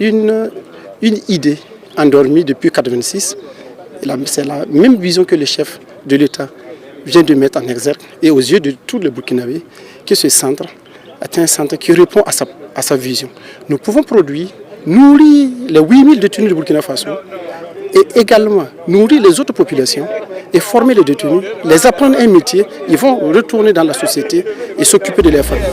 Une idée endormie depuis 1986, c'est la même vision que le chef de l'État vient de mettre en exergue et aux yeux de tous les Burkinabés, que ce centre est un centre qui répond à sa vision. Nous pouvons produire, nourrir les 8000 détenus de Burkina Faso et également nourrir les autres populations et former les détenus, les apprendre un métier, ils vont retourner dans la société et s'occuper de leurs familles.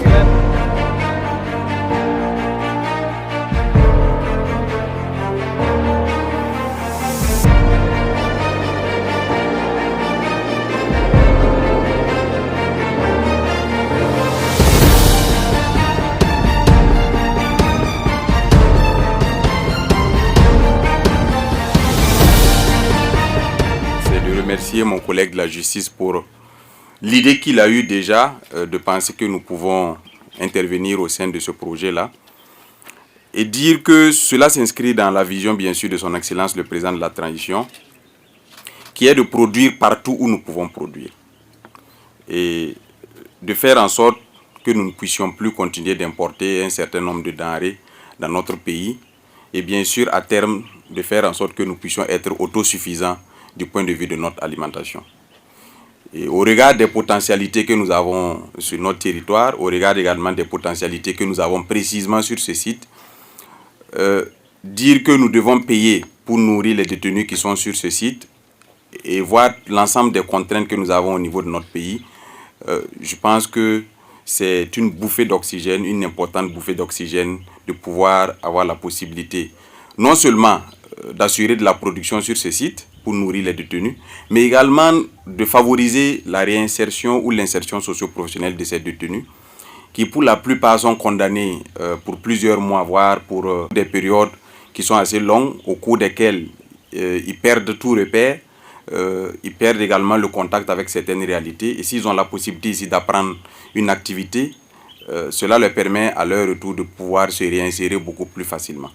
Remercier mon collègue de la justice pour l'idée qu'il a eue déjà de penser que nous pouvons intervenir au sein de ce projet-là et dire que cela s'inscrit dans la vision bien sûr de son Excellence le Président de la Transition qui est de produire partout où nous pouvons produire et de faire en sorte que nous ne puissions plus continuer d'importer un certain nombre de denrées dans notre pays et bien sûr à terme de faire en sorte que nous puissions être autosuffisants du point de vue de notre alimentation. Et au regard des potentialités que nous avons sur notre territoire, au regard également des potentialités que nous avons précisément sur ce site, dire que nous devons payer pour nourrir les détenus qui sont sur ce site et voir l'ensemble des contraintes que nous avons au niveau de notre pays, je pense que c'est une bouffée d'oxygène, une importante bouffée d'oxygène de pouvoir avoir la possibilité non seulement d'assurer de la production sur ce site pour nourrir les détenus, mais également de favoriser la réinsertion ou l'insertion socio-professionnelle de ces détenus qui pour la plupart sont condamnés pour plusieurs mois, voire pour des périodes qui sont assez longues, au cours desquelles ils perdent tout repère, ils perdent également le contact avec certaines réalités. Et s'ils ont la possibilité ici d'apprendre une activité, cela leur permet à leur retour de pouvoir se réinsérer beaucoup plus facilement.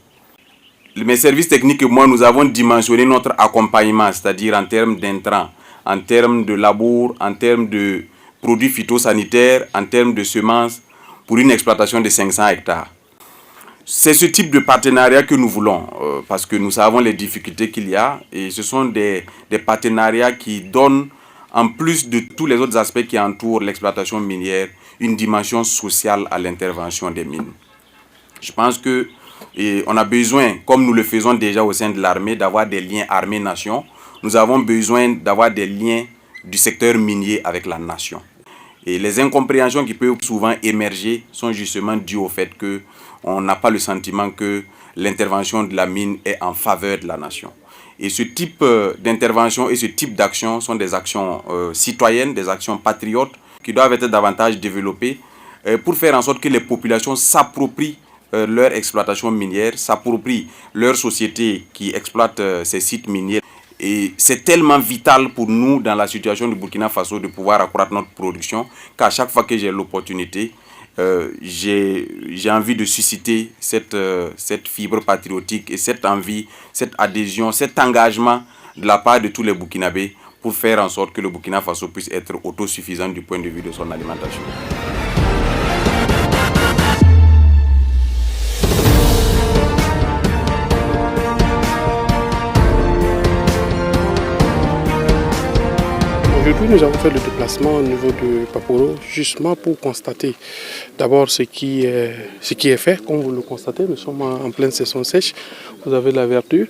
Mes services techniques et moi, nous avons dimensionné notre accompagnement, c'est-à-dire en termes d'intrants, en termes de labour, en termes de produits phytosanitaires, en termes de semences, pour une exploitation de 500 hectares. C'est ce type de partenariat que nous voulons, parce que nous savons les difficultés qu'il y a, et ce sont des partenariats qui donnent, en plus de tous les autres aspects qui entourent l'exploitation minière, une dimension sociale à l'intervention des mines. Je pense que et on a besoin, comme nous le faisons déjà au sein de l'armée, d'avoir des liens armée-nation. Nous avons besoin d'avoir des liens du secteur minier avec la nation. Et les incompréhensions qui peuvent souvent émerger sont justement dues au fait qu'on n'a pas le sentiment que l'intervention de la mine est en faveur de la nation. Et ce type d'intervention et ce type d'action sont des actions citoyennes, des actions patriotes qui doivent être davantage développées pour faire en sorte que les populations s'approprient leur exploitation minière, s'approprient leur société qui exploite ces sites miniers. Et c'est tellement vital pour nous dans la situation du Burkina Faso de pouvoir accroître notre production qu'à chaque fois que j'ai l'opportunité, j'ai envie de susciter cette fibre patriotique et cette envie, cette adhésion, cet engagement de la part de tous les Burkinabés pour faire en sorte que le Burkina Faso puisse être autosuffisant du point de vue de son alimentation. Aujourd'hui, nous avons fait le déplacement au niveau de Paporo, justement pour constater d'abord ce qui est fait. Comme vous le constatez, nous sommes en pleine saison sèche. Vous avez la verdure,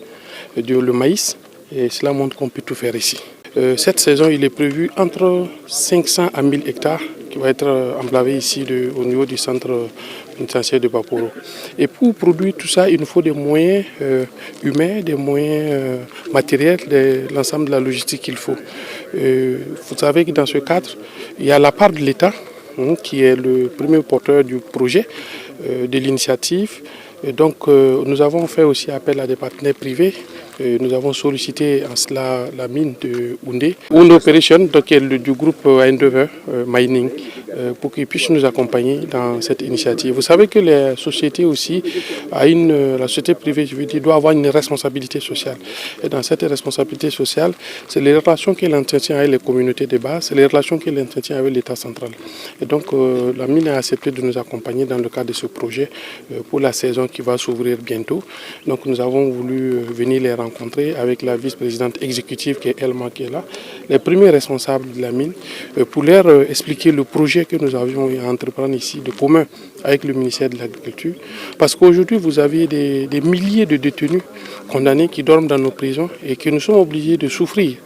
le maïs, et cela montre qu'on peut tout faire ici. Cette saison, il est prévu entre 500 à 1000 hectares qui va être emblavé ici au niveau du centre pénitentiaire de Paporo. Et pour produire tout ça, il nous faut des moyens humains, des moyens matériels, l'ensemble de la logistique qu'il faut. Vous savez que dans ce cadre, il y a la part de l'État qui est le premier porteur du projet, de l'initiative. Et donc nous avons fait aussi appel à des partenaires privés nous avons sollicité en cela la mine de Houndé, Houndé Operation, donc du groupe Endeavour Mining, pour qu'ils puissent nous accompagner dans cette initiative. Vous savez que la société aussi la société privée, je veux dire, doit avoir une responsabilité sociale. Et dans cette responsabilité sociale, c'est les relations qu'elle entretient avec les communautés de base, c'est les relations qu'elle entretient avec l'État central. Et donc la mine a accepté de nous accompagner dans le cadre de ce projet pour la saison qui va s'ouvrir bientôt. Donc nous avons voulu venir les rencontrer avec la vice-présidente exécutive qui est Elma qui est là, les premiers responsables de la mine, pour leur expliquer le projet que nous avions à entreprendre ici de commun avec le ministère de l'Agriculture. Parce qu'aujourd'hui, vous avez des milliers de détenus condamnés qui dorment dans nos prisons et que nous sommes obligés de souffrir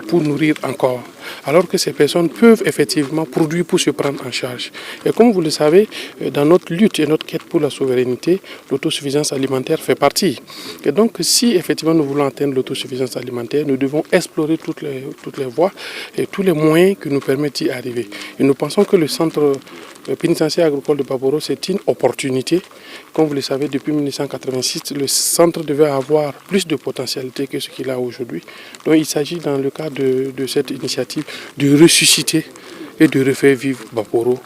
pour nourrir encore. Alors que ces personnes peuvent effectivement produire pour se prendre en charge. Et comme vous le savez, dans notre lutte et notre quête pour la souveraineté, l'autosuffisance alimentaire fait partie. Et donc, si effectivement nous voulons atteindre l'autosuffisance alimentaire, nous devons explorer toutes les voies et tous les moyens qui nous permettent d'y arriver. Et nous pensons que le centre pénitentiaire agricole de Paporo, c'est une opportunité. Comme vous le savez, depuis 1986, le centre devait avoir plus de potentialité que ce qu'il a aujourd'hui. Donc il s'agit dans le cadre de cette initiative de ressusciter et de refaire vivre Baporo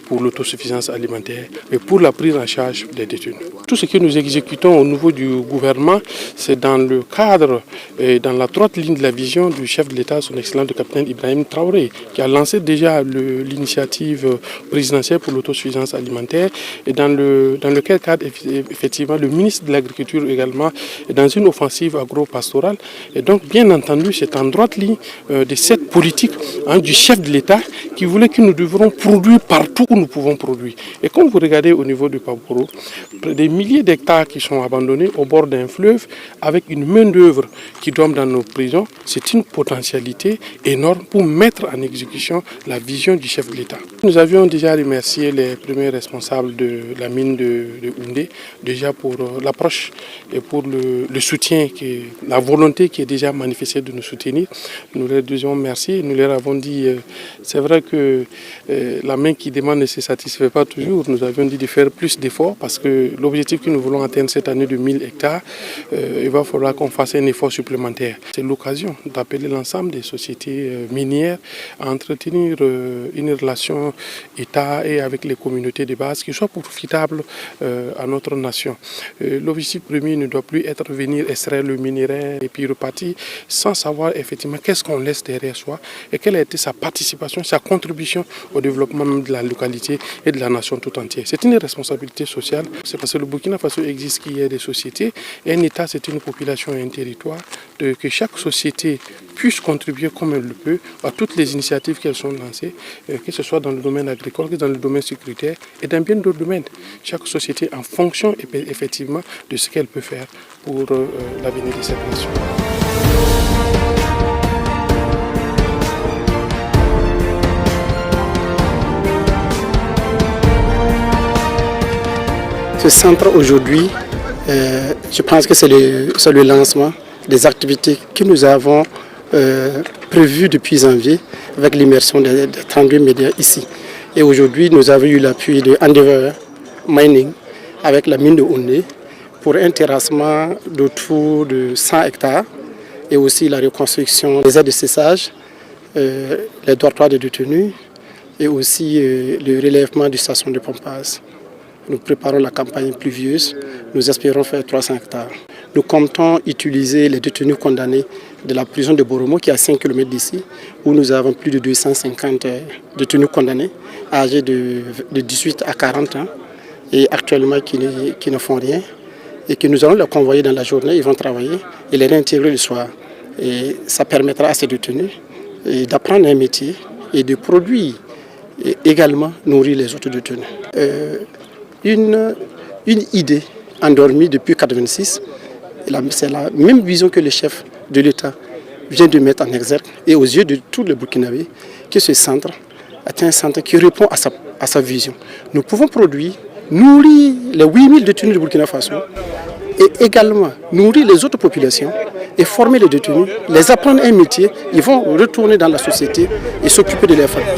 pour l'autosuffisance alimentaire et pour la prise en charge des détenus. Tout ce que nous exécutons au niveau du gouvernement, c'est dans le cadre et dans la droite ligne de la vision du chef de l'État, son excellence le capitaine Ibrahim Traoré, qui a lancé déjà l'initiative présidentielle pour l'autosuffisance alimentaire et dans lequel cadre, effectivement, le ministre de l'Agriculture également est dans une offensive agro-pastorale. Et donc, bien entendu, c'est en droite ligne de cette politique du chef de l'État qui voulait que nous devrons produire partout où nous pouvons produire. Et comme vous regardez au niveau du Paporo, des milliers d'hectares qui sont abandonnés au bord d'un fleuve avec une main-d'œuvre qui dorme dans nos prisons, c'est une potentialité énorme pour mettre en exécution la vision du chef de l'État. Nous avions déjà remercié les premiers responsables de la mine de Houndé, déjà pour l'approche et pour le soutien, la volonté qui est déjà manifestée de nous soutenir. Nous leur disions merci, nous leur avons dit, c'est vrai que la main qui demande ne se satisfait pas toujours. Nous avions dit de faire plus d'efforts parce que l'objectif que nous voulons atteindre cette année de 1000 hectares, il va falloir qu'on fasse un effort supplémentaire. C'est l'occasion d'appeler l'ensemble des sociétés minières à entretenir une relation État et avec les communautés de base qui soit profitable à notre nation. L'objectif premier ne doit plus être venir extraire le minerai et puis repartir sans savoir effectivement qu'est-ce qu'on laisse derrière soi et quelle a été sa participation, sa contribution au développement même de la localité et de la nation tout entière. C'est une responsabilité sociale. C'est parce que le Burkina Faso existe qu'il y a des sociétés et un État, c'est une population et un territoire, que chaque société puisse contribuer comme elle le peut à toutes les initiatives qu'elles sont lancées, que ce soit dans le domaine agricole, que dans le domaine sécuritaire et dans bien d'autres domaines. Chaque société en fonction effectivement de ce qu'elle peut faire pour l'avenir de cette nation. Ce centre aujourd'hui, je pense que c'est le lancement des activités que nous avons prévues depuis janvier avec l'immersion des 32 médias ici. Et aujourd'hui, nous avons eu l'appui de Endeavour Mining avec la mine de Houndé pour un terrassement d'autour de 100 hectares et aussi la reconstruction des aides de séchage, les dortoirs de détenus et aussi le relèvement du station de pompage. Nous préparons la campagne pluvieuse. Nous espérons faire 300 hectares. Nous comptons utiliser les détenus condamnés de la prison de Boromo, qui est à 5 km d'ici, où nous avons plus de 250 détenus condamnés, âgés de 18 à 40 ans, et actuellement qui ne font rien, et que nous allons les convoyer dans la journée, ils vont travailler, et les réintégrer le soir. Et ça permettra à ces détenus d'apprendre un métier et de produire, et également nourrir les autres détenus. Une idée endormie depuis 1986, c'est la même vision que le chef de l'État vient de mettre en exergue et aux yeux de tous les Burkinabés, que ce centre est un centre qui répond à sa vision. Nous pouvons produire, nourrir les 8000 détenus du Burkina Faso et également nourrir les autres populations et former les détenus, les apprendre un métier, ils vont retourner dans la société et s'occuper de leurs familles.